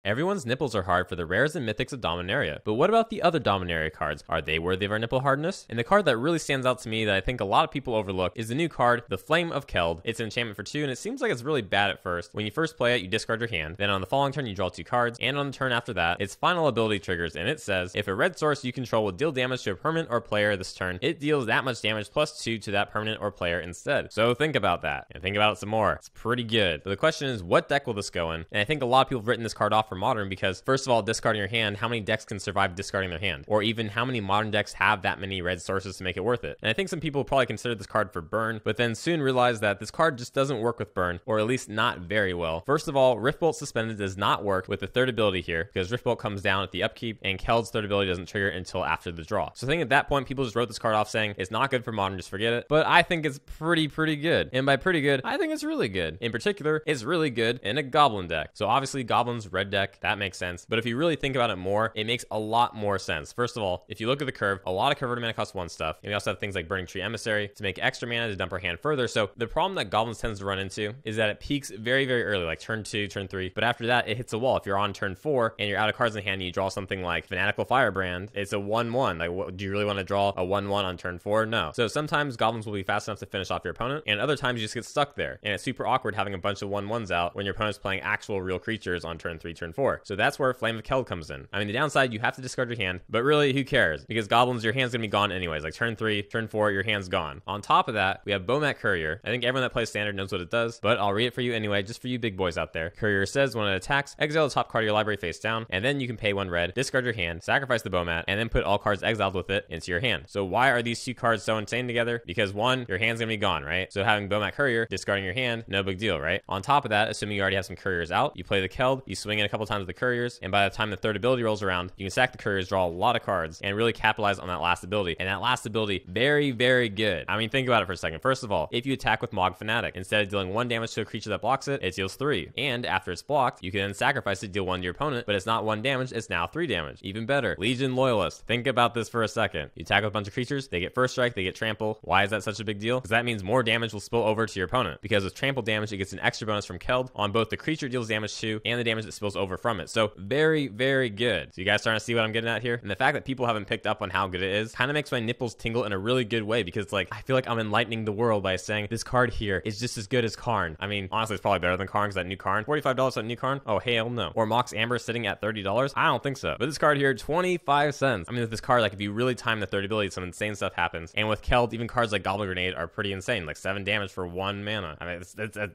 Everyone's nipples are hard for the rares and mythics of Dominaria, but what about the other Dominaria cards? Are they worthy of our nipple hardness? And the card that really stands out to me that I think a lot of people overlook is the new card, the Flame of Keld. It's an enchantment for 2, and it seems like it's really bad at first. When you first play it, you discard your hand, then on the following turn you draw 2 cards, and on the turn after that, its final ability triggers, and it says, if a red source you control will deal damage to a permanent or player this turn, it deals that much damage plus 2 to that permanent or player instead. So think about that, and think about it some more. It's pretty good. But the question is, what deck will this go in? And I think a lot of people have written this card off for Modern because, first of all, discarding your hand, how many decks can survive discarding their hand? Or even how many Modern decks have that many red sources to make it worth it? And I think some people probably consider this card for Burn, but then soon realize that this card just doesn't work with Burn, or at least not very well. First of all, Riftbolt Suspended does not work with the third ability here, because Riftbolt comes down at the upkeep, and Keld's third ability doesn't trigger until after the draw. So I think at that point, people just wrote this card off saying, it's not good for Modern, just forget it. But I think it's pretty good. And by pretty good, I think it's really good. In particular, it's really good in a Goblin deck. So obviously, Goblin's red deck, that makes sense. But if you really think about it more, it makes a lot more sense. First of all, if you look at the curve, a lot of converted mana costs 1 stuff. And we also have things like Burning-Tree Emissary to make extra mana to dump our hand further. So the problem that Goblins tends to run into is that it peaks very early, like turn 2, turn 3. But after that, it hits a wall. If you're on turn 4 and you're out of cards in hand and you draw something like Fanatical Firebrand, it's a 1-1. Like, do you really want to draw a 1-1 on turn 4? No. So sometimes Goblins will be fast enough to finish off your opponent, and other times you just get stuck there. And it's super awkward having a bunch of 1-1s out when your opponent's playing actual real creatures on turn 3, turn 4. So that's where Flame of Keld comes in. I mean, the downside, you have to discard your hand, but really, who cares? Because Goblins, your hand's gonna be gone anyways. Like turn 3, turn 4, your hand's gone. On top of that, we have Bomat Courier. I think everyone that plays Standard knows what it does, but I'll read it for you anyway, just for you big boys out there. Courier says, when it attacks, exile the top card of your library face down, and then you can pay 1 red, discard your hand, sacrifice the Bomat, and then put all cards exiled with it into your hand. So why are these 2 cards so insane together? Because 1, your hand's gonna be gone, right? So having Bomat Courier, discarding your hand, no big deal, right? On top of that, assuming you already have some Couriers out, you play the Keld, you swing in a couple times with the Couriers, and by the time the third ability rolls around, you can sack the Couriers, draw a lot of cards, and really capitalize on that last ability. And that last ability, very good. I mean, think about it for a second. First of all, if you attack with Mogg Fanatic, instead of dealing 1 damage to a creature that blocks it, it deals 3. And after it's blocked, you can then sacrifice it, deal 1 to your opponent, but it's not 1 damage, it's now 3 damage. Even better, Legion Loyalist. Think about this for a second. You attack with a bunch of creatures, they get first strike, they get trample. Why is that such a big deal? Because that means more damage will spill over to your opponent. Because with trample damage, it gets an extra bonus from Keld on both the creature it deals damage to and the damage that spills over from it. So very good. So you guys starting to see what I'm getting at here? And the fact that people haven't picked up on how good it is kind of makes my nipples tingle in a really good way, because it's like, I feel like I'm enlightening the world by saying this card here is just as good as Karn. I mean, honestly, it's probably better than Karn, because that new Karn, $45 on new Karn? Oh, hell no. Or Mox Amber sitting at $30? I don't think so. But this card here, 25 cents. I mean, with this card, like if you really time the third ability, some insane stuff happens. And with Keld, even cards like Goblin Grenade are pretty insane, like 7 damage for 1 mana. I mean,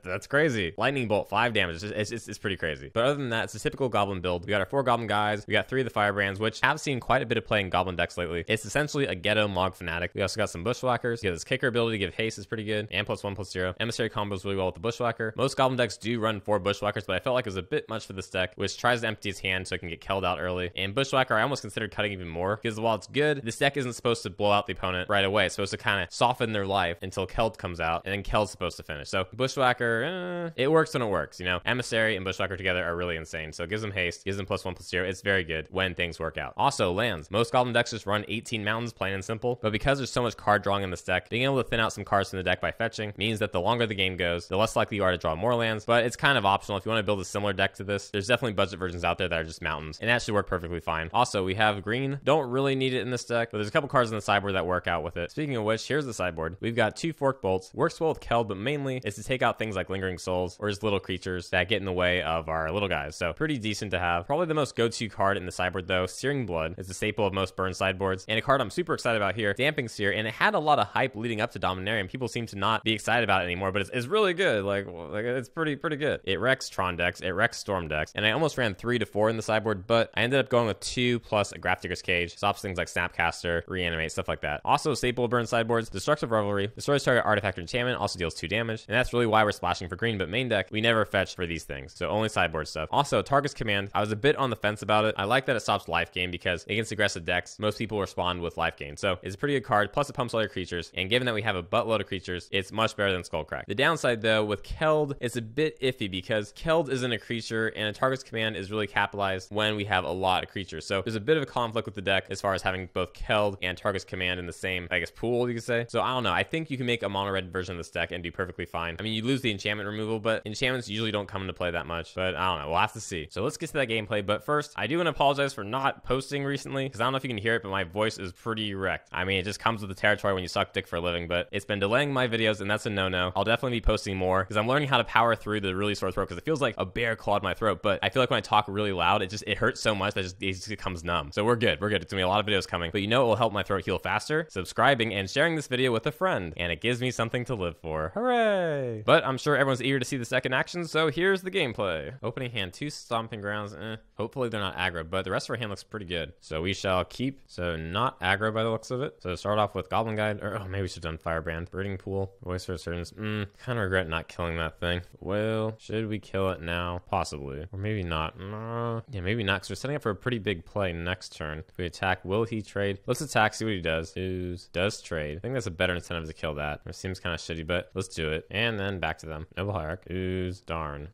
that's crazy. Lightning Bolt, 5 damage. It's pretty crazy. But other than that, it's a typical Goblin build. We got our 4 Goblin guys. We got 3 of the Firebrands, which have seen quite a bit of play in Goblin decks lately. It's essentially a ghetto Mogg Fanatic. We also got some Bushwhackers. We have this kicker ability to give haste is pretty good, and +1/+0. Emissary combos really well with the Bushwhacker. Most Goblin decks do run 4 Bushwhackers, but I felt like it was a bit much for this deck, which tries to empty its hand so it can get Keld out early. And Bushwhacker, I almost considered cutting even more, because while it's good, this deck isn't supposed to blow out the opponent right away. It's supposed to kind of soften their life until Keld comes out, and then Keld's supposed to finish. So Bushwhacker, it works when it works, you know? Emissary and Bushwhacker together are really insane. So it gives them haste, gives them +1/+0. It's very good when things work out. Also, lands. Most Goblin decks just run 18 mountains, plain and simple. But because there's so much card drawing in this deck, being able to thin out some cards from the deck by fetching means that the longer the game goes, the less likely you are to draw more lands. But it's kind of optional. If you want to build a similar deck to this, there's definitely budget versions out there that are just mountains, and that should work perfectly fine. Also, we have green. Don't really need it in this deck, but there's a couple cards in the sideboard that work out with it. Speaking of which, here's the sideboard. We've got 2 Forked Bolts. Works well with Keld, but mainly is to take out things like Lingering Souls or just little creatures that get in the way of our little guys. So pretty decent to have. Probably the most go-to card in the sideboard though, Searing Blood, is a staple of most burn sideboards, and a card I'm super excited about here, Damping Seer, and it had a lot of hype leading up to Dominaria, and people seem to not be excited about it anymore, but it's really good. Like it's pretty good. It wrecks Tron decks, it wrecks Storm decks, and I almost ran 3 to 4 in the sideboard, but I ended up going with 2 plus a Grafdigger's Cage. Stops things like Snapcaster, Reanimate, stuff like that. Also, staple of burn sideboards, Destructive Revelry, destroys target artifact or enchantment, also deals 2 damage, and that's really why we're splashing for green, but main deck, we never fetch for these things, so only sideboard stuff. Also, Target's Command, I was a bit on the fence about it. I like that it stops life gain, because against aggressive decks, most people respond with life gain, so it's a pretty good card, plus it pumps all your creatures, and given that we have a buttload of creatures, it's much better than Skullcrack. The downside though, with Keld, it's a bit iffy, because Keld isn't a creature, and a Target's Command is really capitalized when we have a lot of creatures, so there's a bit of a conflict with the deck as far as having both Keld and Target's Command in the same, I guess, pool, you could say. So I don't know, I think you can make a mono red version of this deck and do perfectly fine. I mean, you lose the enchantment removal, but enchantments usually don't come into play that much, but I don't know, we'll have to see. see. So let's get to that gameplay, but first, I do want to apologize for not posting recently, because I don't know if you can hear it, but my voice is pretty wrecked. I mean, it just comes with the territory when you suck dick for a living, but it's been delaying my videos, and that's a no-no. I'll definitely be posting more, because I'm learning how to power through the really sore throat, because it feels like a bear clawed my throat, but I feel like when I talk really loud, it hurts so much that it just becomes numb. So we're good. It's gonna be a lot of videos coming, but you know it will help my throat heal faster? Subscribing and sharing this video with a friend, and it gives me something to live for. Hooray! But I'm sure everyone's eager to see the second action, so here's the gameplay. Opening hand, 2 Stomping Grounds. Hopefully they're not aggro, but the rest of our hand looks pretty good. So we shall keep, so not aggro by the looks of it. So start off with Goblin Guide, or maybe we should have done Firebrand. Breeding Pool, Voice for Assurance. Kind of regret not killing that thing. Well, should we kill it now? Possibly. Or maybe not. Yeah, maybe not, because we're setting up for a pretty big play next turn. If we attack, will he trade? Let's attack, see what he does. Does trade. I think that's a better incentive to kill that. It seems kind of shitty, but let's do it. And then back to them. Noble Hierarch. Darn.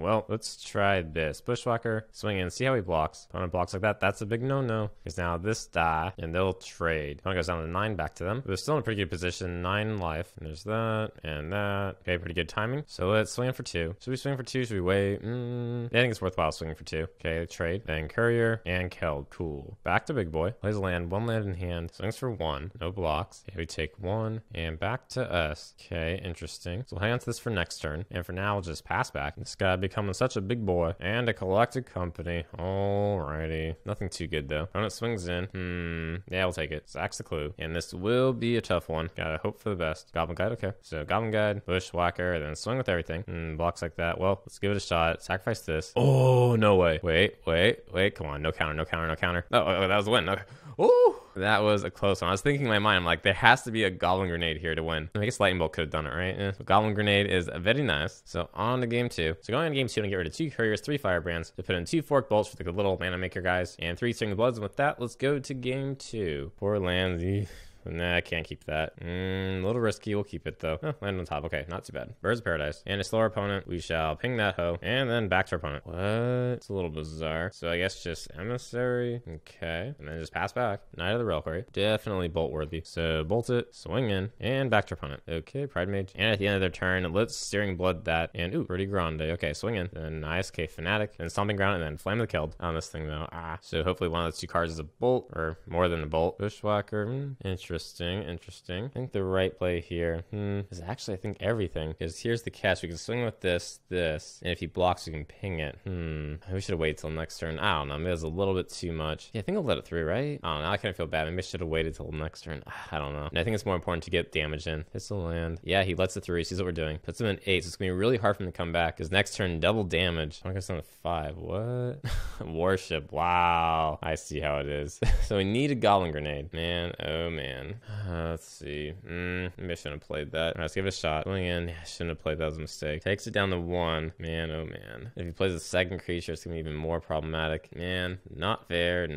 Well, let's try this. Bushwhacker, swing in, see how he blocks. Opponent blocks like that. That's a big no-no. Because now this die, and they'll trade. Opponent goes down to 9, back to them. But they're still in a pretty good position. 9 life. And there's that, and that. Okay, pretty good timing. So let's swing in for 2. Should we swing for 2? Should we wait? I think it's worthwhile swinging for 2. Okay, trade. Then Courier and Keld. Cool. Back to big boy. Plays a land, 1 land in hand. Swings for 1. No blocks. Okay, we take 1 and back to us. Okay, interesting. So we'll hang on to this for next turn. And for now, we'll just pass back. This guy becoming such a big boy. And a collected company. Alrighty. Nothing too good though. Opponent swings in. Yeah, we'll take it. Sacks the clue. And this will be a tough one. Gotta hope for the best. Goblin Guide, okay. So Goblin Guide, Bushwhacker, then swing with everything. Blocks like that. Well, let's give it a shot. Sacrifice this. Oh, no way. Wait. Come on. No counter. Oh, that was a win. Okay. Ooh, that was a close one. I was thinking in my mind, I'm like, there has to be a Goblin Grenade here to win. I guess Lightning Bolt could have done it, right? So Goblin Grenade is very nice. So on to game 2. So going on to game 2, I'm going to get rid of 2 Couriers, 3 Firebrands, to put in 2 Fork Bolts for the little mana maker guys, and 3 Searing Bloods. And with that, let's go to game 2. 4 lands. Nah, I can't keep that. A little risky. We'll keep it, though. Oh, land on top. Okay, not too bad. Birds of Paradise. And a slower opponent. We shall ping that hoe. And then back to our opponent. What? It's a little bizarre. So I guess just Emissary. Okay. And then just pass back. Knight of the Reliquary. Definitely bolt worthy. So bolt it. Swing in. And back to our opponent. Okay, Pride Mage. And at the end of their turn, let's Searing Blood that. And ooh, pretty grande. Okay, swing in. Then ISK Fanatic. Then Stomping Ground. And then Flame of Keld on this thing, though. So hopefully one of those 2 cards is a bolt. Or more than a bolt. Bushwhacker. Interesting. I think the right play here is actually, I think, everything. Because here's the catch. We can swing with this. And if he blocks, we can ping it. We should have waited till next turn. I don't know. Maybe it was a little bit too much. Yeah, I think I'll let it through, right? I don't know. I kind of feel bad. Maybe I should have waited till next turn. I don't know. And I think it's more important to get damage in. Hits the land. Yeah, he lets it through. He sees what we're doing. Puts him in 8. So it's going to be really hard for him to come back. Because next turn, double damage. I guess on a 5. What? Worship. Wow. I see how it is. So we need a Goblin Grenade. Man, oh man. Let's see. Maybe I shouldn't have played that. Let's give it a shot. Going in. Yeah, I shouldn't have played that. That was a mistake. Takes it down to 1. Man, oh man. If he plays a second creature, it's going to be even more problematic. Man, not fair.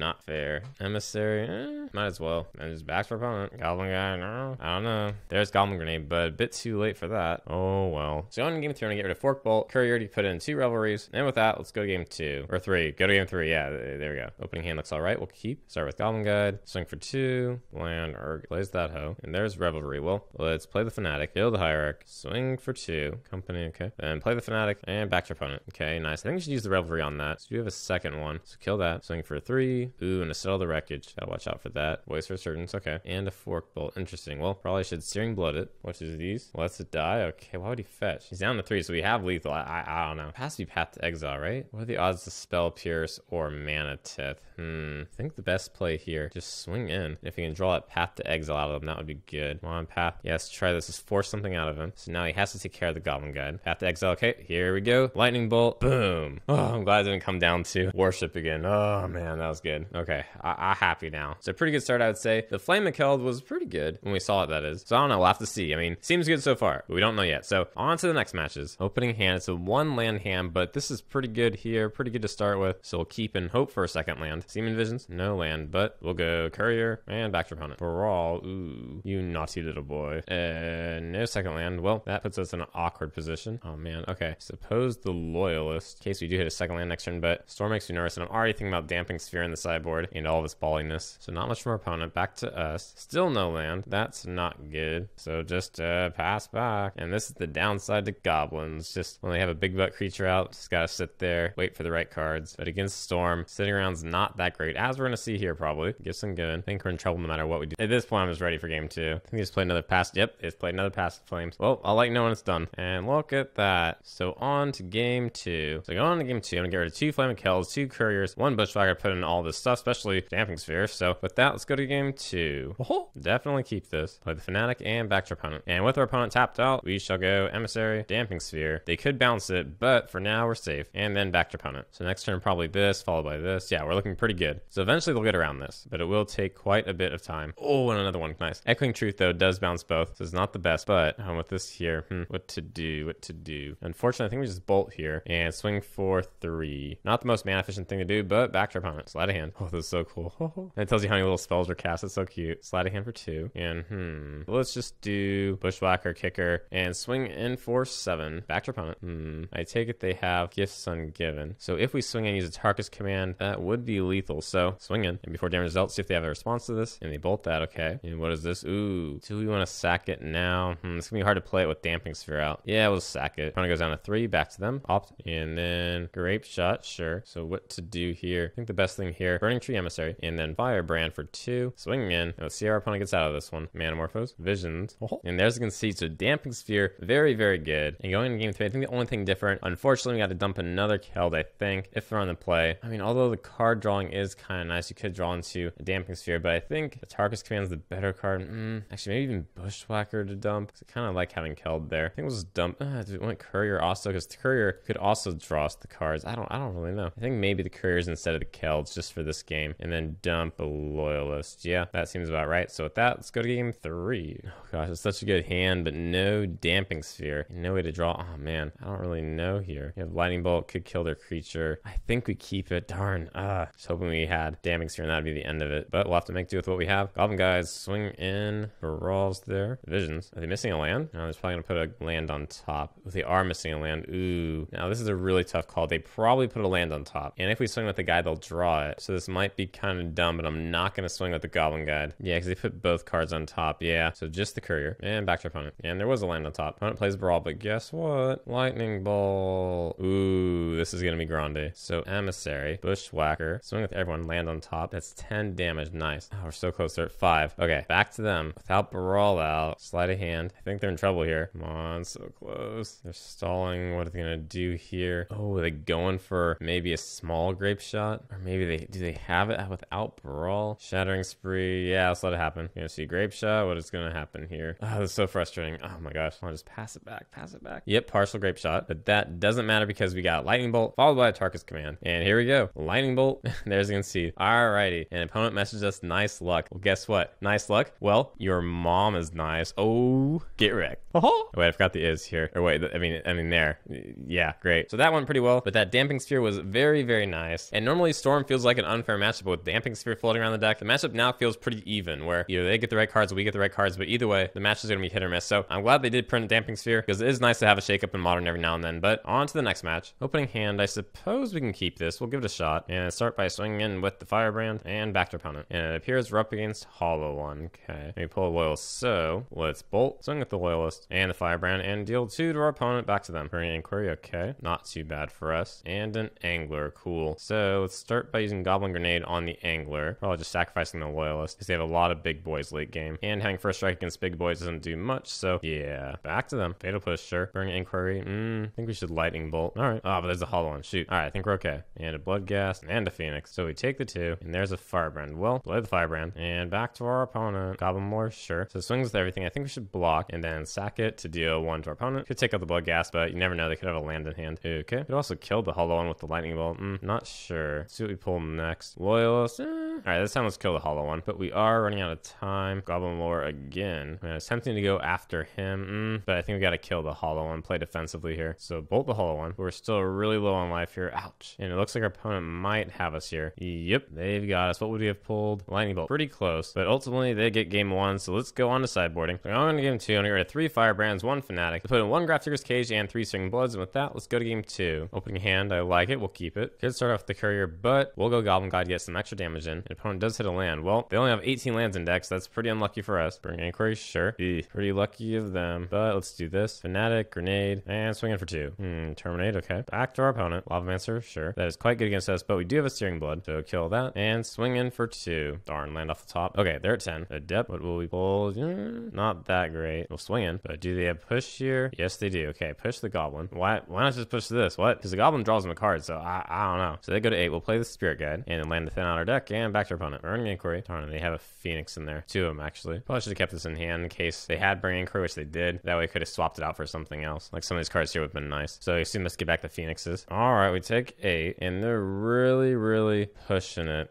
Emissary. Might as well. And just back for opponent. Goblin Guy. No. I don't know. There's Goblin Grenade, but a bit too late for that. Oh well. So on game 3, I'm going to get rid of Fork Bolt. Courier already put in 2 Revelries. And with that, let's go to game 2. Or 3. Go to game 3. Yeah, there we go. Opening hand looks alright. We'll keep. Start with Goblin Guide. Swing for 2. Land. Or plays that hoe. And there's Revelry. Well, let's play the Fanatic. Kill the Hierarch. Swing for 2. Company, okay. Then play the Fanatic. And back to opponent. Okay, nice. I think we should use the Revelry on that. So we have a second one. So kill that. Swing for 3. Ooh, and a Settle the Wreckage. Gotta watch out for that. Voice for Assurance. Okay. And a Fork Bolt. Interesting. Well, probably should Searing Blood it. Which is these. Lets it die. Okay, why would he fetch? He's down to 3, so we have lethal. I don't know. It has to be Path to Exile, right? What are the odds to Spell Pierce or Mana Tith? I think the best play here, just swing in. If he can draw that Path to Exile out of him, that would be good. Come on, Path. Yes, try this. Just force something out of him. So now he has to take care of the Goblin Guide. Path to Exile. Okay, here we go. Lightning Bolt. Boom. Oh, I'm glad it didn't come down to Worship again. Oh, man, that was good. Okay, I'm happy now. So pretty good start, I would say. The Flame of Keld was pretty good when we saw it, that is. So I don't know. We'll have to see. I mean, seems good so far, but we don't know yet. So on to the next matches. Opening hand. It's a 1 land hand, but this is pretty good here. Pretty good to start with. so we'll keep and hope for a second land. Seaman Visions, no land, but we'll go Courier and back to opponent. Brawl, ooh, you naughty little boy. No second land. Well, that puts us in an awkward position. Oh man, okay. Suppose the Loyalist, in case we do hit a second land next turn, but Storm makes me nervous, and I'm already thinking about Damping Sphere in the sideboard and all of its balliness. So not much from our opponent. Back to us. Still no land. That's not good. So just pass back. And this is the downside to Goblins. Just when they have a big butt creature out, just gotta sit there, wait for the right cards. But against Storm, sitting around's not that great, as we're gonna see here probably. Gibson good. I think we're in trouble no matter what we do. At this point, I'm just ready for game 2. I think he's played another pass. Yep, it's played another pass of Flames. Well, I'll let you know when it's done. And look at that. So on to game 2. So going on to game 2, I'm gonna get rid of 2 Flame of Kelds, 2 Couriers, 1 Bushwhacker, put in all this stuff, especially Damping Sphere. So with that, let's go to game 2. Oh, definitely keep this. Play the Fanatic and back to our opponent. And with our opponent tapped out, we shall go Emissary, Damping Sphere. They could bounce it, but for now we're safe. And then back to opponent. So next turn probably this, followed by this. Yeah, we're looking pretty good. So eventually they'll get around this, but it will take quite a bit of time. Oh, and another one. Nice. Echoing Truth, though, does bounce both. So it's not the best, but with this here, what to do? Unfortunately, I think we just bolt here and swing for 3. Not the most mana efficient thing to do, but back to our opponent. Slide a hand. Oh, this is so cool. And it tells you how many little spells are cast. It's so cute. Slide a hand for 2. And let's just do Bushwhacker, Kicker, and swing in for 7. Back to our opponent. I take it they have Gifts Ungiven. So if we swing and use Atarka's command, that would be lethal. So swing in. And before damage is dealt, see if they have a response to this. And they bolt that. Okay. And what is this? Ooh. Do we want to sack it now? It's gonna be hard to play it with Damping Sphere out. Yeah, we'll sack it. Opponent goes down to 3. Back to them. Opt. And then Grape Shot. Sure. So what to do here? I think the best thing here, Burning-Tree Emissary. And then Firebrand for 2. Swing in. And let's see how our opponent gets out of this one. Manamorphose. Visions. And there's a concede. So Damping Sphere, very, very good. And going into game 3, I think the only thing different, unfortunately, we got to dump another Keld, I think, if they're on the play. I mean, although the card drawing is kind of nice, you could draw into a Damping Sphere, but I think Atarka's command is the better card. Actually, maybe even Bushwhacker to dump. I kind of like having Keld there. I think we'll just dump. Do we want Courier also? Because the Courier could also draw us the cards. I don't really know. I think maybe the Couriers instead of the Kelds just for this game, and then dump a Loyalist. Yeah, that seems about right. So with that, let's go to game 3. Oh gosh, it's such a good hand, but no Damping Sphere. No way to draw. Oh man, I don't really know here. You have Lightning Bolt, could kill their creature. I think we keep it. Darn. Just hoping we had Damping Sphere and that'd be the end of it. But we'll have to make do with what we have. Goblin guys swing in. Brawls there. Visions. Are they missing a land? No, they're probably gonna put a land on top. If they are missing a land, ooh. Now this is a really tough call. They probably put a land on top. And if we swing with the guy, they'll draw it. So this might be kind of dumb, but I'm not gonna swing with the Goblin Guide. Yeah, because they put both cards on top. Yeah. So just the Courier. And back to our opponent. And there was a land on top. Opponent plays Brawl, but guess what? Lightning Bolt. Ooh, this is gonna be grande. So Emissary, Bushwhacker, swing with everyone, land on top. That's 10 damage. Nice. Oh, we're so close. They're at 5. Okay, back to them. Without Brawl out, slide a hand. I think they're in trouble here. Come on, so close. They're stalling. What are they gonna do here? Oh, are they going for maybe a small Grape Shot? Or maybe do they have it without Brawl? Shattering Spree. Yeah, let's let it happen. You're gonna see Grape Shot. What is gonna happen here? Oh, this is so frustrating. Oh my gosh. I'll just pass it back. Pass it back. Yep, partial Grape Shot. But that doesn't matter because we got Lightning Bolt followed by Atarka's command. And here we go. Lightning Bolt. There's a concede. Alrighty. And opponent messages us nice luck. Well, guess what? Nice luck? Well, your mom is nice. Oh, get wrecked. Oh, wait, I forgot the is here. Or wait, I mean there. Yeah, great. So that went pretty well. But that Damping Sphere was very, very nice. And normally Storm feels like an unfair matchup, but with Damping Sphere floating around the deck, the matchup now feels pretty even, where either they get the right cards or we get the right cards, but either way, the match is going to be hit or miss. So I'm glad they did print a Damping Sphere, because it is nice to have a shake-up in Modern every now and then. But on to the next match. Opening hand, I suppose we can keep this. We'll give it a shot. And start by swinging in with the Firebrand and back to opponent. And it appears we're up against Hollow One. Okay. Let me pull a Loyalist. So let's bolt, swing with the Loyalist and the Firebrand, and deal 2 to our opponent. Back to them. Burning Inquiry. Okay. Not too bad for us. And an Angler. Cool. So let's start by using Goblin Grenade on the Angler. Probably just sacrificing the Loyalist, because they have a lot of big boys late game. And having first strike against big boys doesn't do much. So yeah. Back to them. Fatal Push. Sure. Burning Inquiry. I think we should Lightning Bolt. Alright. Oh, but there's a Hollow One. Shoot. Alright, I think we're okay. And a Bloodghast and a Phoenix. So we take the 2, and there's a Firebrand. Well, play the Firebrand. And back to our opponent. Goblin Lore, sure. So swings with everything. I think we should block and then sack it to deal 1 to our opponent. Could take out the Bloodghast, but you never know. They could have a land in hand. Okay. Could also kill the Hollow One with the Lightning Bolt. Not sure. Let's see what we pull next. Loyalist. Alright, this time let's kill the hollow one. But we are running out of time. Goblin lore again. I was tempting to go after him. But I think we gotta kill the hollow one. Play defensively here. So bolt the hollow one. We're still really low on life here. Ouch. And it looks like our opponent might have us here. Yep, they've got us. What would we have pulled? Lightning bolt. Pretty close. But ultimately, they get game 1. So let's go on to sideboarding. So I'm gonna game 2. I'm gonna get rid of 3 Firebrands, 1 Fanatic. Put in 1 Grafdigger's Cage and 3 Searing Bloods. And with that, let's go to game 2. Opening hand. I like it. We'll keep it. Could start off with the Courier, but we'll go Goblin Guide to get some extra damage in. The opponent does hit a land. Well, they only have 18 lands in deck, so that's pretty unlucky for us. Burning Inquiry, sure. Pretty lucky of them. But let's do this. Fanatic, Grenade, and swing in for 2. Terminate, okay. Back to our opponent. Lavamancer, sure. That is quite good against us, but we do have a Searing Blood, so kill that. And swing in for 2. Darn, land off the top. Okay, they're at 10. Adept, what will we pull? Not that great. We'll swing in, but do they have push here? Yes, they do. Okay, push the Goblin. Why not just push this? What? Because the Goblin draws them a card, so I don't know. So they go to 8. We'll play the Spirit Guide and land the thin out our deck and back to our opponent. Burning Inquiry. Darn, they have a Phoenix in there. 2 of them, actually. Probably should have kept this in hand in case they had Burning Inquiry, which they did. That way, I could have swapped it out for something else. Like some of these cards here would have been nice. So I assume let's get back the Phoenixes. All right, we take 8, and they're really pushing it.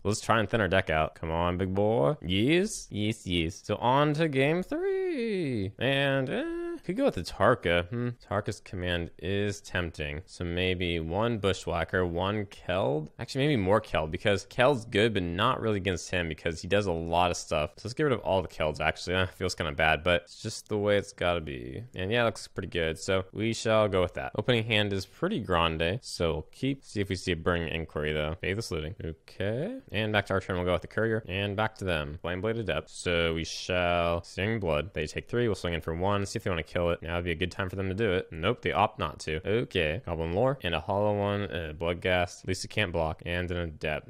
Let's try and thin our deck out. Come on, big boy. Yes. So on to game 3. And could go with the Atarka. Atarka's command is tempting. So maybe 1 Bushwhacker, 1 Keld. Actually, maybe more Keld, because Keld's good, but not really against him because he does a lot of stuff. So let's get rid of all the Kelds, actually. Feels kind of bad, but it's just the way it's got to be. And yeah, it looks pretty good. So we shall go with that. Opening hand is pretty grande, so we'll keep. See if we see a Burning Inquiry, though. Faithless Looting. Okay. And back to our turn, we'll go with the Courier. And back to them. Flame Blade Adept. So we shall Searing Blood. They take 3. We'll swing in for 1. See if they want to kill it. Now would be a good time for them to do it. Nope, they opt not to. Okay. Goblin Lore. And a hollow one. Blood Gas. At least it can't block. And an Adept.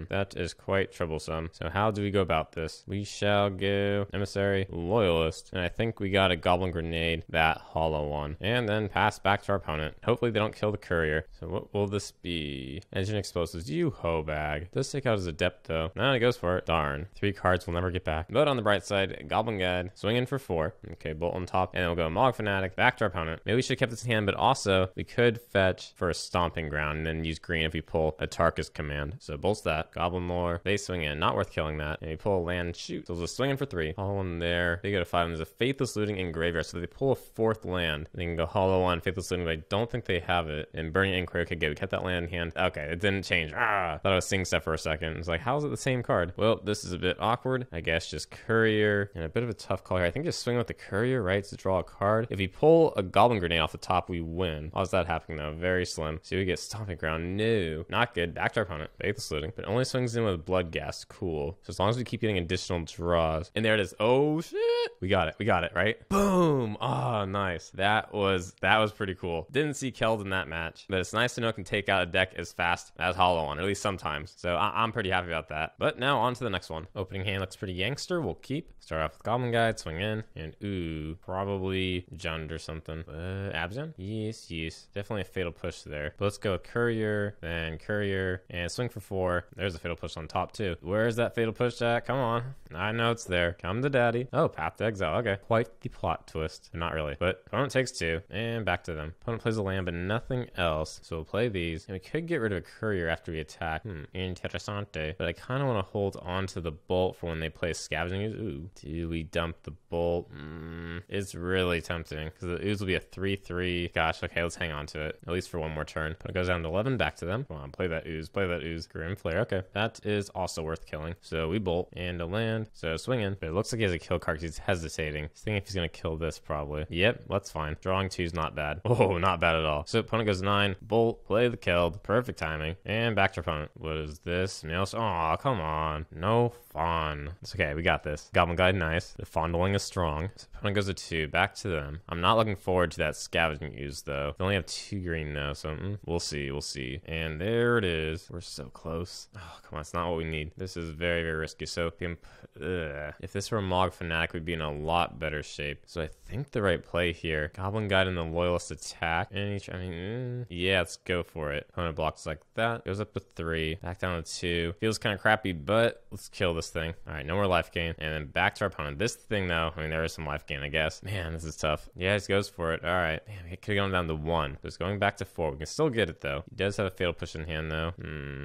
That is quite troublesome. So how do we go about this? We shall go Emissary, Loyalist. And I think we got a Goblin Grenade, that hollow one. And then pass back to our opponent. Hopefully they don't kill the Courier. So what will this be? Engine Explosives. You hoe bag. Does take out his Adept though. No, he goes for it. Darn. 3 cards we'll never get back. But on the bright side, Goblin Guide. Swing in for 4. Okay, bolt on top. And then we'll go Mogg Fanatic. Back to our opponent. Maybe we should have kept this in hand, but also we could fetch for a Stomping Ground and then use green if we pull Atarka's command. So bolts that. Goblin Lore. They swing in. Not worth killing that. And we pull a land. Shoot. So we'll just swing in for 3. Hollow one there. They go to 5. And there's a Faithless Looting in Graveyard. So they pull a 4th land. They can go hollow one, Faithless Looting, but I don't think they have it. And Burning Inquiry. Okay, good. We kept that land in hand. Okay, it didn't change. Thought I was seeing stuff for a second. It's like, how is it the same card? Well, this is a bit awkward. I guess just Courier. And a bit of a tough call here. I think just swing with the Courier, right? To draw a card. If we pull a Goblin Grenade off the top, we win. How's that happening though? Very slim. See, we get Stomping Ground. No. Not good. Back to our opponent. Faithless Looting. But only swings in with Blood Gas. Cool. So as long as we keep getting additional draws. And there it is. Oh shit. We got it, right? Boom. Oh, nice. That was pretty cool. Didn't see Keld in that match. But it's nice to know it can take out a deck as fast as hollow one, at least sometimes. So I'm pretty happy about that. But now on to the next one. Opening hand looks pretty gangster. We'll keep. Start off with Goblin Guide, swing in, and ooh, probably Jund or something. Abzan? Yes. Definitely a fatal push there. But let's go with Courier, then Courier, and swing for 4. There's a fatal push on top too. Where's that fatal push at? Come on. I know it's there. Come to daddy. Oh, Path to Exile. Okay. Quite the plot twist. Not really. But opponent takes 2, and back to them. Opponent plays a land, but nothing else. So we'll play these, and we could get rid of a Courier after we attack. Interessante. But I kind of want to hold on to the bolt for when they play Scavenging Ooze. Ooh. Do we dump the bolt? It's really tempting, because the Ooze will be a 3/3. Gosh, okay, let's hang on to it. At least for one more turn. But it goes down to 11, back to them. Come on, play that Ooze. Play that Ooze. Grim Flare. Okay, that is also worth killing. So we bolt, and a land. So swing in. But it looks like he has a kill card because he's hesitating. He's thinking if he's going to kill this, probably. Yep, that's fine. Drawing 2 is not bad. Oh, not bad at all. So opponent goes 9. Bolt. Play the Keld. Perfect timing. And back to opponent. What is this? Nails. Oh, come on. No fun. It's okay. We got this. Goblin Guide, nice. The fondling is strong. So opponent goes to 2. Back to them. I'm not looking forward to that Scavenging Ooze, though. They only have 2 green, though, so we'll see. We'll see. And there it is. We're so close. Oh, come on. It's not what we need. This is very, very risky. So if this were a Mogg Fanatic, we'd be in a lot better shape. So I think the right play here. Goblin Guide and the Loyalist attack. And yeah, let's go for it. Opponent blocks like that. Goes up to 3. Back down to 2. Feels kind of crappy, but let's kill this thing. All right, no more life gain. And then back to our opponent. This thing, though, I mean, there is some life gain, I guess. Man, Man, this is tough. Yeah, he just goes for it. All right. Man, it could have gone down to 1. But it's going back to 4. We can still get it, though. He does have a Fatal Push in hand, though.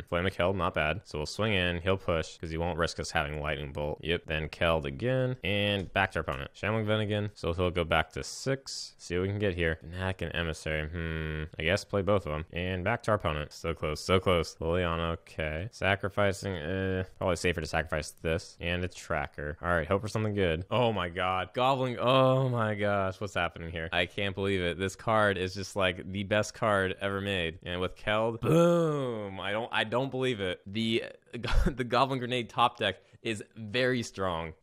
Flame of Keld, not bad. So we'll swing in. He'll push because he won't risk us having Lightning Bolt. Yep. Then Keld again. And back to our opponent. Shambling Vent again. So he'll go back to 6. See what we can get here. Fanatic and Emissary. I guess play both of them. And back to our opponent. So close. So close. Liliana, okay. Sacrificing. Probably safer to sacrifice this. And a tracker. All right. Hope for something good. Oh my god. Goblin. Oh my gosh. What's happening here? I can't believe it. This card is just like the best card ever made. And with Keld, boom. I don't believe it. The Goblin Grenade top deck is very strong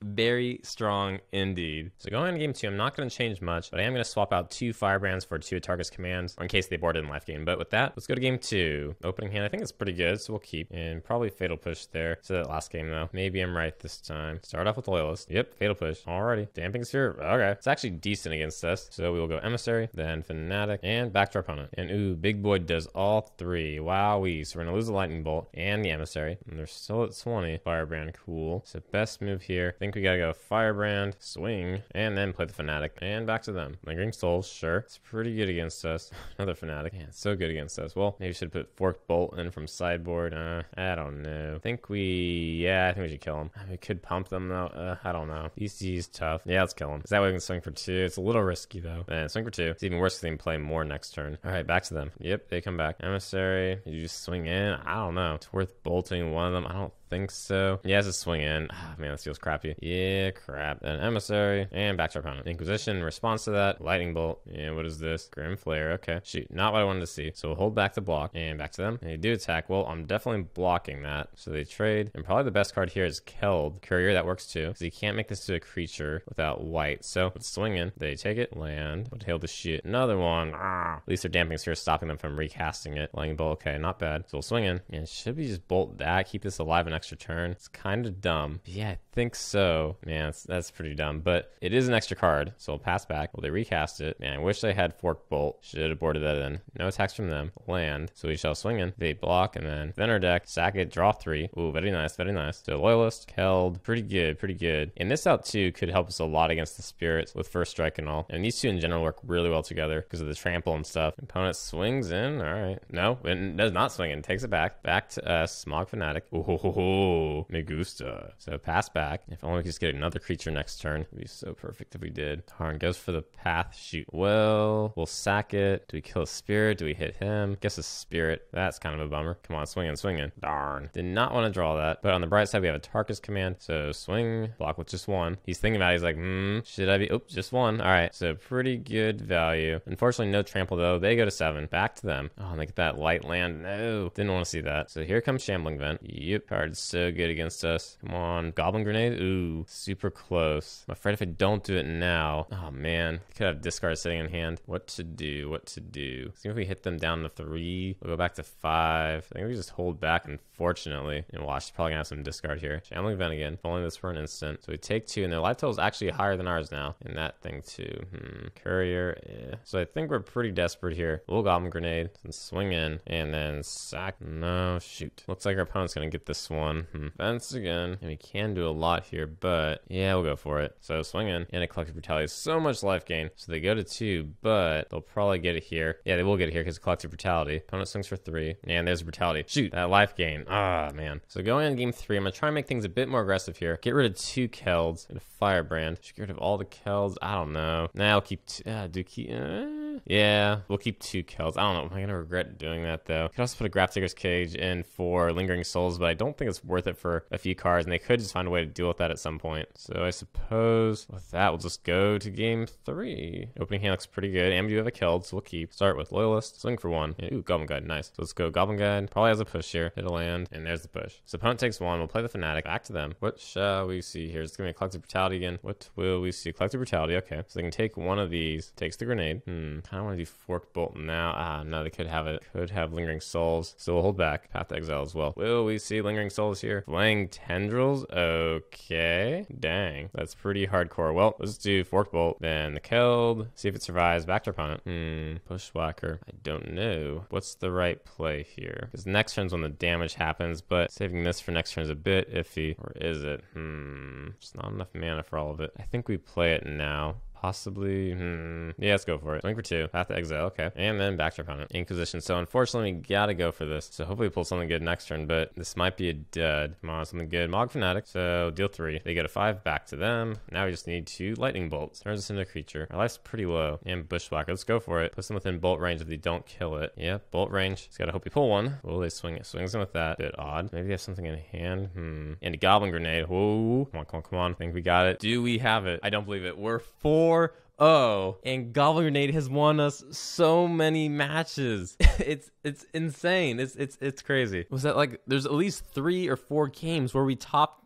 indeed. So going into game 2, I'm not going to change much, but I am going to swap out 2 Firebrands for 2 Atarka's commands in case they boarded in life game. But with that, let's go to game 2. Opening hand, I think it's pretty good, so we'll keep. And probably Fatal Push there. So that last game though, maybe I'm right this time. Start off with Loyalist. Yep, Fatal Push. Alrighty. Damping Sphere. Okay. It's actually decent against us. So we will go Emissary, then Fanatic, and back to our opponent. And ooh, big boy does all 3. Wowee. So we're going to lose the Lightning Bolt and the Emissary. And they're still at 20. Firebrand, cool. So best move here. I think we gotta go Firebrand, swing, and then play the Fanatic. And back to them. Lingering Souls, sure. It's pretty good against us. Another Fanatic. Man, it's so good against us. Well, maybe we should put Forked Bolt in from sideboard. I don't know. I think we should kill him. We could pump them though. I don't know. EC is tough. Yeah, let's kill him. Is that way we can swing for 2? It's a little risky though. And swing for 2. It's even worse because they can play more next turn. Alright, back to them. Yep, they come back. Emissary. You just swing in. I don't know. It's worth bolting one of them. I don't think so. Yeah, it's a swing in. Man, this feels crappy. Yeah, crap. Then Emissary, and back to our opponent. Inquisition, in response to that, Lightning Bolt. And what is this? Grim Flare. Okay. Shoot, not what I wanted to see. So we'll hold back to block, and back to them. And they do attack. Well, I'm definitely blocking that. So they trade. And probably the best card here is Keld. Courier, that works too. Because you can't make this to a creature without white. So let's swing in. They take it, land. Would hail to shoot. Another one. At least their Damping Sphere is stopping them from recasting it. Lightning Bolt, okay, not bad. So we'll swing in. And should we just bolt that? Keep this alive an extra turn. It's kind of dumb. Yeah, I think so. Man, that's pretty dumb. But it is an extra card, so we'll pass back. Well, they recast it. Man, I wish they had Fork Bolt. Should have boarded that in. No attacks from them. Land. So we shall swing in. They block, and then Vener deck. Sack it. Draw 3. Ooh, very nice. Very nice. So Loyalist, Keld. Pretty good. Pretty good. And this out, too, could help us a lot against the Spirits with First Strike and all. And these two in general work really well together because of the trample and stuff. Opponent swings in. All right. No, it does not swing in. Takes it back. Back to us. Mogg Fanatic. Ooh, me gusta. So pass back. If only we could just get another creature next turn. It'd be so perfect if we did. Tarn goes for the path. Shoot. Well, we'll sack it. Do we kill a spirit? Do we hit him? Guess a spirit. That's kind of a bummer. Come on, swing in, swing in. Darn. Did not want to draw that. But on the bright side, we have Atarka's command. So swing, block with just 1. He's thinking about it. He's like, should I be? Oh, just 1. All right. So pretty good value. Unfortunately, no trample though. They go to 7. Back to them. Oh, and they get that light land. No, didn't want to see that. So here comes Shambling Vent. Yep, card's so good against us. Come on, Goblin Grenade. Ooh, super close. I'm afraid if I don't do it now, oh man, could have discard sitting in hand. What to do? What to do? See if we hit them down to 3. We'll go back to 5. I think we just hold back, unfortunately. And watch, probably gonna have some discard here. Shambling Vent again. Only this for an instant. So we take 2, and their life total is actually higher than ours now. And that thing too. Courier. Yeah. So I think we're pretty desperate here. Little Goblin Grenade. And swing in, and then sack. No, shoot. Looks like our opponent's gonna get this one. Fence again. And we can do a lot here, but yeah, we'll go for it. So swing in, and a Collective Brutality is so much life gain. So they go to 2, but they'll probably get it here. Yeah, they will get it here because Collective Brutality. Opponent swings for 3, and there's Brutality. Shoot, that life gain. Ah, man. So going in game 3, I'm gonna try and make things a bit more aggressive here. Get rid of 2 Kelds and a Firebrand. Should get rid of all the Kelds. I don't know. Nah, I'll keep yeah, we'll keep 2 Kelds. I don't know. Am I gonna regret doing that though? Could also put a Grafdigger's Cage in for Lingering Souls, but I don't think it's worth it for a few cards, and they could just find a way to deal with that at some point. So I suppose with that, we'll just go to game 3. Opening hand looks pretty good, and we do have a Keld, so we'll keep. Start with Loyalist, swing for 1. Ooh, Goblin Guide, nice. So let's go Goblin Guide. Probably has a push here. Hit a land, and there's the push. So opponent takes 1. We'll play the Fanatic. Back to them. What shall we see here? It's gonna be a Collective Brutality again. What will we see? Collective Brutality. Okay, so they can take one of these. Takes the grenade. Kind of want to do Fork Bolt now. Ah, no, they could have it. Could have Lingering Souls. So we'll hold back. Path to Exile as well. Will we see Lingering Souls here? Flaying Tendrils. Okay. Dang. That's pretty hardcore. Well, let's do Fork Bolt. Then the Keld. See if it survives. Back to our opponent. Bushwhacker. I don't know. What's the right play here? Because next turn's when the damage happens, but saving this for next turn is a bit iffy. Or is it? Just not enough mana for all of it. I think we play it now. Possibly, yeah, let's go for it. Swing for 2, path to exile, okay. And then back to our opponent. Inquisition, so unfortunately we gotta go for this. So hopefully we pull something good next turn, but this might be a dud. Come on, something good. Mogg Fanatic, so deal 3. They get a 5 back to them. Now we just need 2 lightning bolts. Turns us into a creature. Our life's pretty low. And Bushwhacker, let's go for it. Puts them within bolt range if they don't kill it. Yeah, bolt range. Just gotta hope we pull one. Oh, they swing it. Swings in with that. Bit odd. Maybe they have something in hand. And a Goblin Grenade. Whoa. Come on, come on, come on. I think we got it. Do we have it? I don't believe it. We're 4-0, and Goblin Grenade has won us so many matches. it's insane. It's crazy. Was that like there's at least 3 or 4 games where we top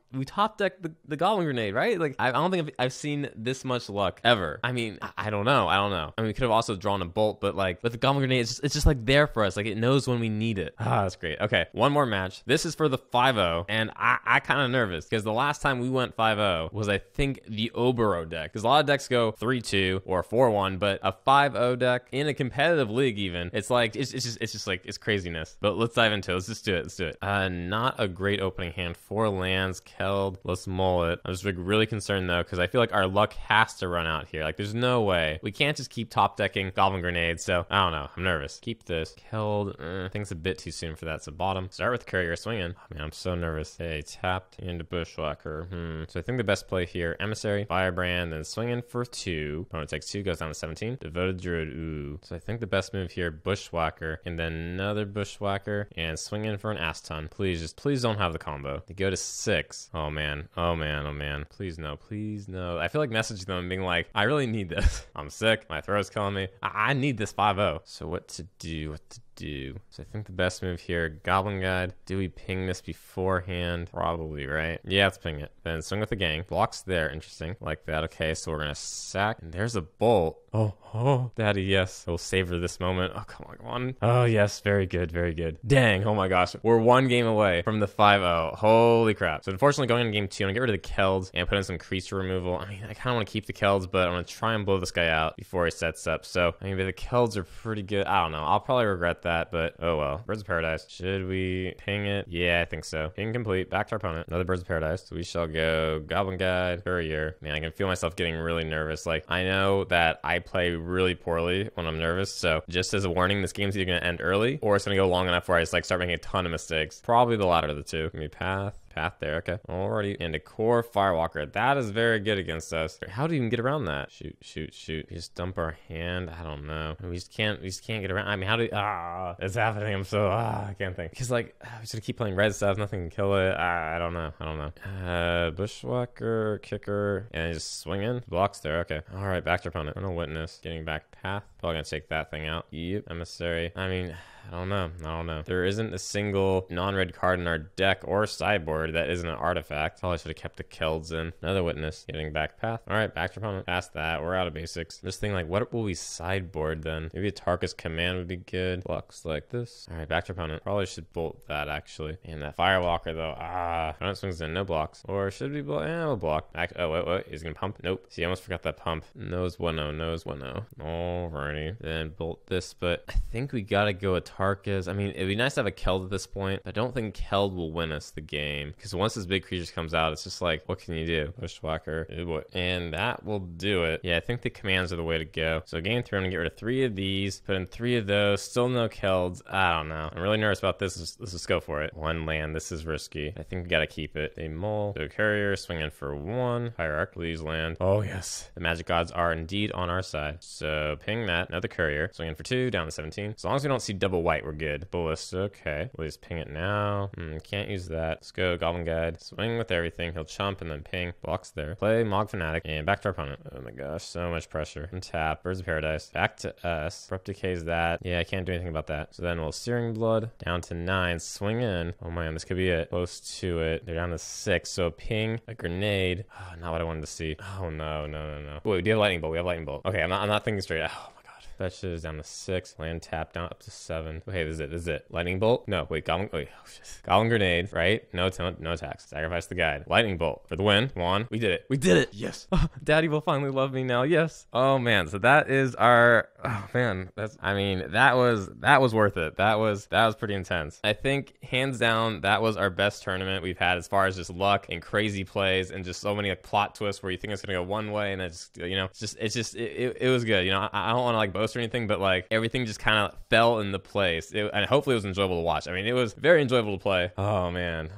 decked the Goblin Grenade, right? Like, I don't think I've seen this much luck ever. I mean, I don't know. I mean, we could have also drawn a bolt, but like with the Goblin Grenade, it's just like there for us. Like, it knows when we need it. Ah, that's great. Okay, one more match. This is for the 5-0, and I kind of nervous because the last time we went 5-0 was, I think, the Obero deck. Because a lot of decks go 3-2 or 4-1, but a 5-0 deck in a competitive league, even, it's like it's just like it's craziness. But let's dive into it. Let's just do it. Let's do it. Not a great opening hand. 4 lands. Keld. Let's mull it. I'm just like really concerned though, because I feel like our luck has to run out here. Like, there's no way we can't just keep top decking Goblin Grenade. So I don't know. I'm nervous. Keep this. Keld. I think it's a bit too soon for that. So bottom. Start with Courier swinging. Oh man, I'm so nervous. Hey, tapped into Bushwhacker. So I think the best play here: Emissary, Firebrand, then swinging for 2. Opponent takes 2, goes down to 17. Devoted Druid. Ooh. So I think the best move here: Bushwhacker, and then another Bushwhacker, and swinging for an Aston. Please don't have the combo. They go to 6. Oh man. Oh man. Please no. I feel like messaging them and being like, I really need this. I'm sick. My throat's killing me. I need this 5-0. So what to do? So I think the best move here, Goblin Guide. Do we ping this beforehand? Probably, right? Yeah, let's ping it. Then swing with the gang. Blocks there. Interesting. Like that. Okay, so we're gonna sack. And there's a bolt. Oh, daddy, yes. We'll savor this moment. Oh, come on. Oh, yes. Very good. Dang. Oh my gosh. We're 1 game away from the 5-0. Holy crap. So unfortunately, going into game 2, I'm gonna get rid of the Kelds and put in some creature removal. I mean, I kind of want to keep the Kelds, but I'm gonna try and blow this guy out before he sets up. So, I mean, the Kelds are pretty good. I don't know. I'll probably regret that, but oh well. Birds of Paradise. Should we ping it? Yeah, I think so. Ping complete. Back to our opponent. Another Birds of Paradise. So we shall go Goblin Guide, Courier. Man, I can feel myself getting really nervous. Like, I know that I play really poorly when I'm nervous, so just as a warning, this game's either gonna end early or it's gonna go long enough where I just like start making a ton of mistakes. Probably the latter of the two. Give me path there, okay. Alrighty, and a core Firewalker. That is very good against us. How do you even get around that? Shoot. We just dump our hand. I don't know. We just can't get around. I mean, how do it's happening. I'm so I can't think. Because like we just keep playing red stuff, nothing can kill it. I don't know. Bushwhacker, kicker, and just swing in. Blocks there, okay. Alright, back to opponent. I'm gonna witness. Getting back path. Probably gonna take that thing out. Yep. Emissary. I mean, I don't know. There isn't a single non-red card in our deck or sideboard that isn't an artifact. Probably should have kept the Kelds in. Another witness. Getting back path. Alright, back to opponent. Past that. We're out of basics. Just thinking like, what will we sideboard then? Maybe Atarka's command would be good. Blocks like this. Alright, back to opponent. Probably should bolt that actually. And that Firewalker though. Opponent swings in. No blocks. Or should we block? Yeah, we'll block. Oh, wait. He's gonna pump. Nope. See, I almost forgot that pump. Nose 1-0. Alrighty. Then bolt this, but I think we gotta go Atarka's. I mean, it'd be nice to have a Keld at this point, but I don't think Keld will win us the game. Because once this big creature comes out, it's just like, what can you do? Bushwhacker. Oh boy. And that will do it. Yeah, I think the commands are the way to go. So game 3, I'm gonna get rid of 3 of these, put in 3 of those, still no Kelds. I don't know. I'm really nervous about this. Let's just go for it. 1 land. This is risky. I think we gotta keep it. A mole. So Courier, swing in for 1. Hierarch, please land. Oh yes. The magic gods are indeed on our side. So ping that. Another Courier. Swing in for 2, down to 17. As long as we don't see double white, we're good. Ballista, okay. We'll just ping it now. Can't use that. Let's go Goblin Guide. Swing with everything. He'll chump and then ping. Blocks there. Play Mogg Fanatic. And back to our opponent. Oh my gosh, so much pressure. And tap. Birds of Paradise. Back to us. Abrupt Decays that. Yeah, I can't do anything about that. So then we'll Searing Blood. Down to 9. Swing in. Oh man, this could be it. Close to it. They're down to 6. So ping. A grenade. Oh, not what I wanted to see. Oh no. Wait, we do have lightning bolt. Okay, I'm not thinking straight. Oh my god. Fetches down to 6. Land tap down up to 7. Okay, this is it. Lightning bolt? No, wait, Goblin. Wait, oh, shit. Goblin grenade, right? No attacks. Sacrifice the guide. Lightning bolt for the win. Come on. We did it. We did it. Yes. Oh, Daddy will finally love me now. Yes. Oh man. So that is our. Oh man. That was worth it. That was pretty intense. I think hands down that was our best tournament we've had as far as just luck and crazy plays and just so many like plot twists where you think it's gonna go one way and it's just, you know, it was good. You know, I don't want to like boast or anything, but like everything just kind of fell into place. And hopefully it was enjoyable to watch. I mean, it was very enjoyable to play. Oh man.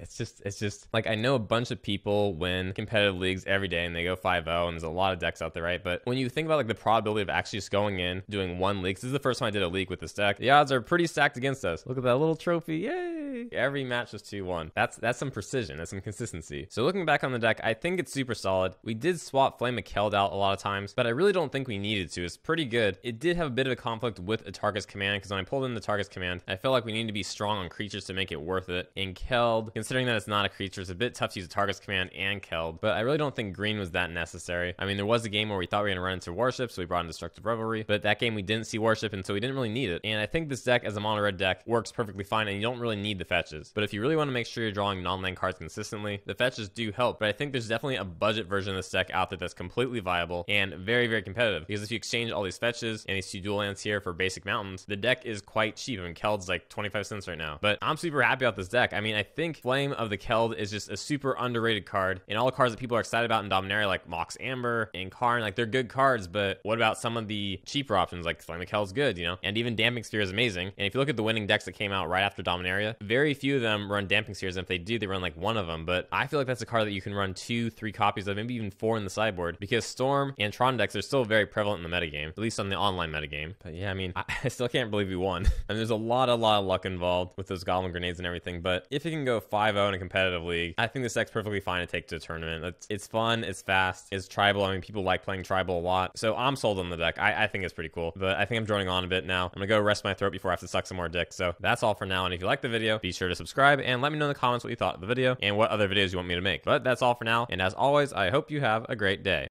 It's just like I know a bunch of people win competitive leagues every day and they go 5-0 and there's a lot of decks out there, right? But when you think about like the probability of actually just going in, doing one league, this is the first time I did a league with this deck. The odds are pretty stacked against us. Look at that little trophy. Yay! Every match was 2-1. That's some precision. That's some consistency. So looking back on the deck, I think it's super solid. We did swap Flame of Keld out a lot of times, but I really don't think we needed to. It's pretty good. It did have a bit of a conflict with Atarka's command because when I pulled in the Atarka's command, I felt like we needed to be strong on creatures to make it worth it. In Keld, considering that it's not a creature, it's a bit tough to use Atarka's command and Keld, but I really don't think green was that necessary. I mean, there was a game where we thought we were going to run into Warship, so we brought in Destructive Revelry, but that game we didn't see Warship, and so we didn't really need it. And I think this deck as a mono red deck works perfectly fine, and you don't really need the fetches. But if you really want to make sure you're drawing non-land cards consistently, the fetches do help, but I think there's definitely a budget version of this deck out there that's completely viable and very, very competitive, because if you exchange all these fetches and these 2 dual lands here for basic mountains, the deck is quite cheap. I mean, Keld's like 25 cents right now, but I'm super happy about this deck. I mean, I think Flame of the Keld is just a super underrated card, and all the cards that people are excited about in Dominaria, like Mox Amber and Karn, like they're good cards, but what about some of the cheaper options? Like Flame of Keld's good, you know, and even Damping Sphere is amazing. And if you look at the winning decks that came out right after Dominaria, very few of them run Damping Spheres, and if they do, they run like one of them. But I feel like that's a card that you can run 2, 3 copies of, maybe even 4 in the sideboard, because Storm and Tron decks are still very prevalent in the metagame, at least on the online metagame. But yeah, I mean, I still can't believe we won. And there's a lot of luck involved with those Goblin Grenades and everything, but if it can go 5-0 in a competitive league, I think this deck's perfectly fine to take to a tournament. It's fun, it's fast, it's tribal. I mean, people like playing tribal a lot, so I'm sold on the deck. I think it's pretty cool, but I think I'm droning on a bit now. I'm gonna go rest my throat before I have to suck some more dick. So that's all for now, and if you like the video, be sure to subscribe and let me know in the comments what you thought of the video and what other videos you want me to make. But that's all for now, and as always, I hope you have a great day.